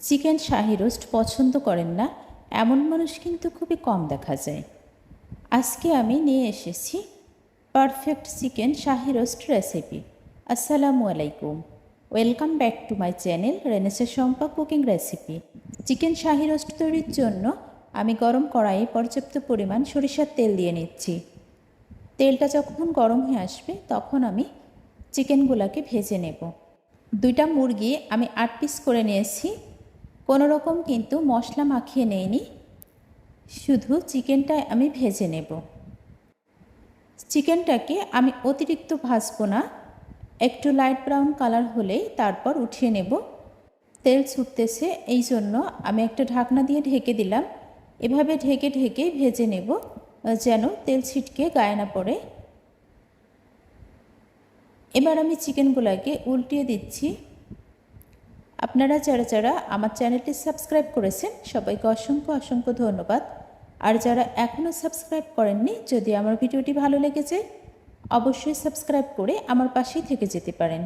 Chicken শাহি roast পছন্দ করেন না এমন মানুষ কিন্তু খুবই কম দেখা যায়। আজকে আমি নিয়ে এসেছি পারফেক্ট চিকেন শাহি রোস্ট রেসিপি। আসসালামু আলাইকুম, welcome back to my channel Renaissance Shampa cooking recipe. Chicken Shahi roast তৈরির জন্য আমি গরম কড়াইয়ে পর্যাপ্ত পরিমাণ সরিষার তেল দিয়ে নিচ্ছি। তেলটা যখন গরম হয়ে আসবে তখন আমি চিকেনগুলোকে ভেজে নেব। দুইটা মুরগি আমি 8 পিস করে নিয়েছি। কোনো রকম কিন্তু মশলা মাখিয়ে নেইনি, শুধু চিকেনটাই আমি ভেজে নেব। চিকেনটাকে আমি অতিরিক্ত ভাজবো না, একটু লাইট ব্রাউন কালার হলেই তারপর উঠিয়ে নেব। তেল ছুটতেছে এই জন্য আমি একটা ঢাকনা দিয়ে ঢেকে দিলাম। এভাবে ঢেকে ঢেকে ভেজে নেব যেন তেল ছিটকে গায়ে না পড়ে। এবার আমি চিকেনগুলোকে উল্টিয়ে দিচ্ছি। আপনারা যারা যারা আমার চ্যানেলটি সাবস্ক্রাইব করেছেন সবাইকে অসংখ্য অসংখ্য ধন্যবাদ। আর যারা এখনও সাবস্ক্রাইব করেননি, যদি আমার ভিডিওটি ভালো লেগেছে অবশ্যই সাবস্ক্রাইব করে আমার পাশেই থেকে যেতে পারেন।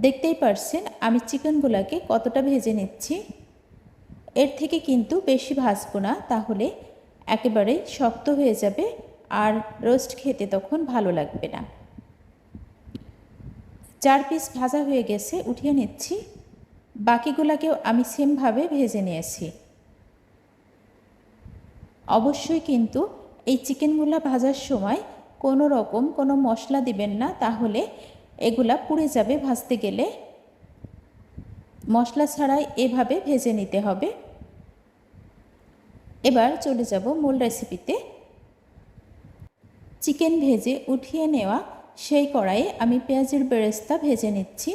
দেখতেই পারছেন আমি চিকেনগুলোকে কতটা ভেজে নিচ্ছি। এর থেকে কিন্তু বেশি ভাজবো না, তাহলে একেবারেই শক্ত হয়ে যাবে আর রোস্ট খেতে তখন ভালো লাগবে না। 4 পিস ভাজা হয়ে গেছে, উঠিয়ে নিচ্ছি। বাকিগুলোকেও আমি সেমভাবে ভেজে নিয়েছি। অবশ্যই কিন্তু এই চিকেনগুলো ভাজার সময় কোনো রকম কোনো মশলা দিবেন না, তাহলে এগুলা পুড়ে যাবে ভাজতে গেলে। মশলা ছাড়াই এভাবে ভেজে নিতে হবে। এবার চলে যাব মূল রেসিপিতে। চিকেন ভেজে উঠিয়ে নেওয়া সেই কড়াইয়ে আমি পেঁয়াজের বেরেস্তা ভেজে নিচ্ছি।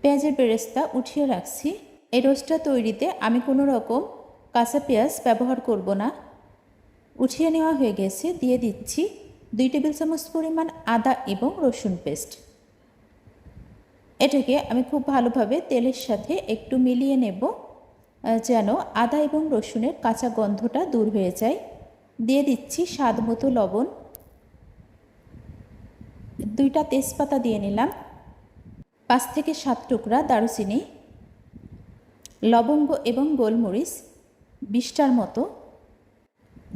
পেঁয়াজের বেরেস্তা উঠিয়ে রাখছি। এই রোস্টটা তৈরিতে আমি কোনো রকম কাঁচা পেঁয়াজ ব্যবহার করব না। উঠিয়ে নেওয়া হয়ে গেছে, দিয়ে দিচ্ছি 2 টেবিল চামচ পরিমাণ আদা এবং রসুন পেস্ট। এটাকে আমি খুব ভালোভাবে তেলের সাথে একটু মিলিয়ে নেব যেন আদা এবং রসুনের কাঁচা গন্ধটা দূর হয়ে যায়। দিয়ে দিচ্ছি স্বাদ মতো লবণ। 2টা তেজপাতা দিয়ে নিলাম, 5 থেকে 7 টুকরা দারুচিনি, লবঙ্গ এবং গোলমরিচ 20টার মতো।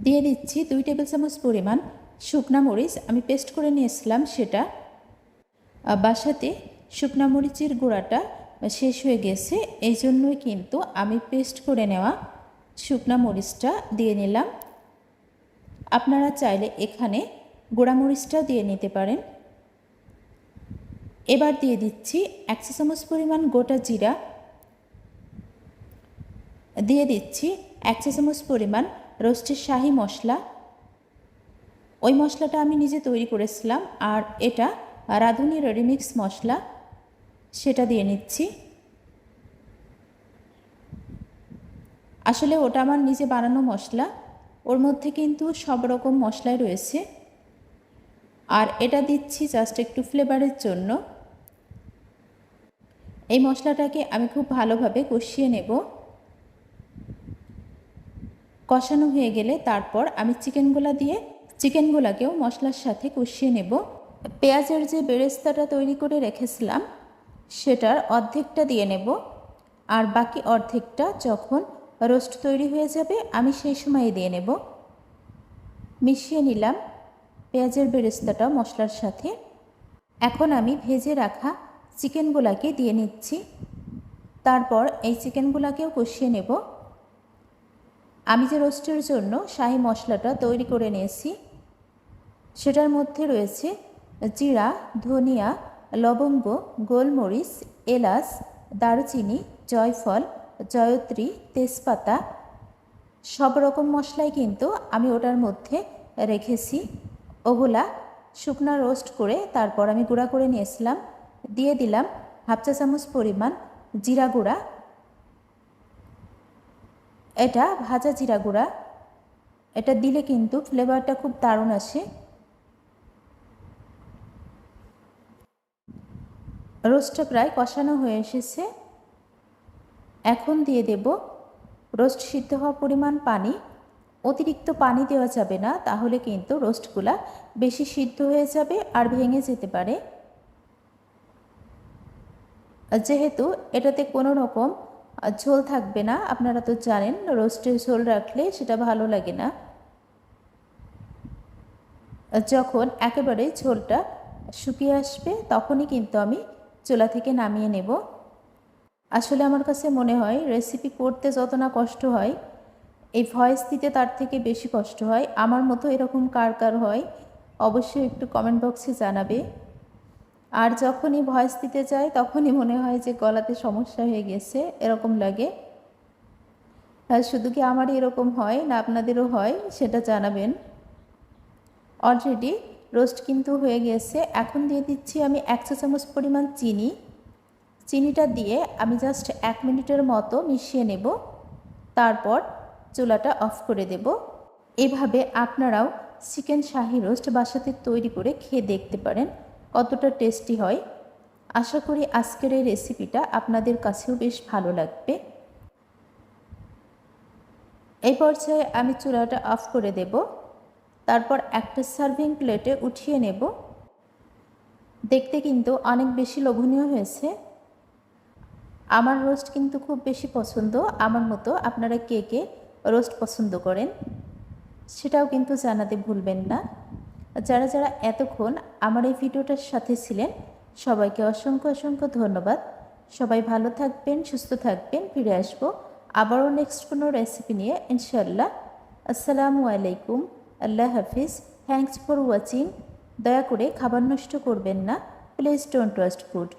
দিয়ে দিচ্ছি 2 টেবিল চামচ পরিমাণ শুকনা মরিচ, আমি পেস্ট করে নিয়েছিলাম সেটা। বাসাতে শুকনা মরিচের গুঁড়াটা শেষ হয়ে গেছে, এই জন্যই কিন্তু আমি পেস্ট করে নেওয়া শুকনা মরিচটা দিয়ে নিলাম। আপনারা চাইলে এখানে গুঁড়া মরিচটা দিয়ে নিতে পারেন। এবার দিয়ে দিচ্ছি 1 চা চামচ পরিমাণ গোটা জিরা, দিয়ে দিচ্ছি 1 চা চামচ পরিমাণ রোস্টের শাহি মশলা। ওই মশলাটা আমি নিজে তৈরি করেছিলাম, আর এটা রাঁধুনি রেডিমিক্স মশলা, সেটা দিয়ে নিচ্ছি। আসলে ওটা আমার নিজে বানানো মশলা, ওর মধ্যে কিন্তু সব রকম মশলাই রয়েছে, আর এটা দিচ্ছি জাস্ট একটু ফ্লেভারের জন্য। এই মশলাটাকে আমি খুব ভালোভাবে কষিয়ে নেব। কষানো হয়ে গেলে তারপর আমি চিকেনগুলোকেও মশলার সাথে কষিয়ে নেব। পেঁয়াজের যে বেরেস্তাটা তৈরি করে রেখেছিলাম সেটার অর্ধেকটা দিয়ে নেব, আর বাকি অর্ধেকটা যখন রোস্ট তৈরি হয়ে যাবে আমি সেই সময় দিয়ে নেব। মিশিয়ে নিলাম পেঁয়াজের বেরেস্তাটা মশলার সাথে। এখন আমি ভেজে রাখা চিকেনগুলোকে দিয়ে নিচ্ছি। তারপর এই চিকেনগুলোকেও কষিয়ে নেব। আমি যে রোস্টের জন্য শাহি মশলাটা তৈরি করে নিয়েছি সেটার মধ্যে রয়েছে জিরা, ধনিয়া, লবঙ্গ, গোলমরিচ, এলাচ, দারুচিনি, জয়ফল, জয়ত্রী, তেজপাতা, সব রকম মশলাই কিন্তু আমি ওটার মধ্যে রেখেছি। ওগুলা শুকনা রোস্ট করে তারপর আমি গুঁড়া করে নিয়েছিলাম। দিয়ে দিলাম 1/2 চা চামচ পরিমাণ জিরা গুঁড়া, এটা ভাজা জিরা গুঁড়া। এটা দিলে কিন্তু ফ্লেভারটা খুব দারুণ আসে। রোস্টটা প্রায় কষানো হয়ে এসেছে, এখন দিয়ে দেব রোস্ট সিদ্ধ হওয়া পরিমাণ পানি। অতিরিক্ত পানি দেওয়া যাবে না, তাহলে কিন্তু রোস্টগুলা বেশি সিদ্ধ হয়ে যাবে আর ভেঙে যেতে পারে। যেহেতু এটাতে কোনো রকম ঝোল থাকবে না, আপনারা তো জানেন রোস্টের ঝোল রাখলে সেটা ভালো লাগে না। যখন একেবারে ঝোলটা শুকিয়ে আসবে তখনই কিন্তু আমি চুলা থেকে নামিয়ে নেব। আসলে আমার কাছে মনে হয় রেসিপি করতে যত না কষ্ট হয়, এই ভয়েস দিতে তার থেকে বেশি কষ্ট হয়। আমার মতো এরকম কার কার হয় অবশ্যই একটু কমেন্ট বক্সে জানাবে। আর যখনই ভয়েস দিতে যাই তখনই মনে হয় যে গলাতে সমস্যা হয়ে গেছে, এরকম লাগে। শুধু কি আমার এরকম হয় না আপনাদেরও হয় সেটা জানাবেন। অলরেডি রোস্ট কিন্তু হয়ে গেছে। এখন দিয়ে দিচ্ছি আমি 1 চা চামচ পরিমাণ চিনি। চিনিটা দিয়ে আমি জাস্ট 1 মিনিটের মতো মিশিয়ে নেব, তারপর চুলাটা অফ করে দেব। এভাবে আপনারাও চিকেন শাহি রোস্ট বাসাতে তৈরি করে খেয়ে দেখতে পারেন কতটা টেস্টি হয়। আশা করি আজকের এই রেসিপিটা আপনাদের কাছেও বেশ ভালো লাগবে। এই পর্যায়ে আমি চুলাটা অফ করে দেব, তারপর একটা সার্ভিং প্লেটে উঠিয়ে নেব। দেখতে কিন্তু অনেক বেশি লোভনীয় হয়েছে। আমার রোস্ট কিন্তু খুব বেশি পছন্দ। আমার মতো আপনারা কে কে রোস্ট পছন্দ করেন সেটাও কিন্তু জানাতে ভুলবেন না। যারা যারা এতক্ষণ আমার এই ভিডিওটার সাথে ছিলেন সবাইকে অসংখ্য অসংখ্য ধন্যবাদ। সবাই ভালো থাকবেন, সুস্থ থাকবেন। ফিরে আসবো আবারও নেক্সট কোনো রেসিপি নিয়ে ইনশাল্লাহ। আসসালামু আলাইকুম, আল্লাহ হাফিজ। Thanks for watching. দয়া করে খাবার নষ্ট করবেন না, প্লিজ ডোন্ট ওয়েস্ট ফুড।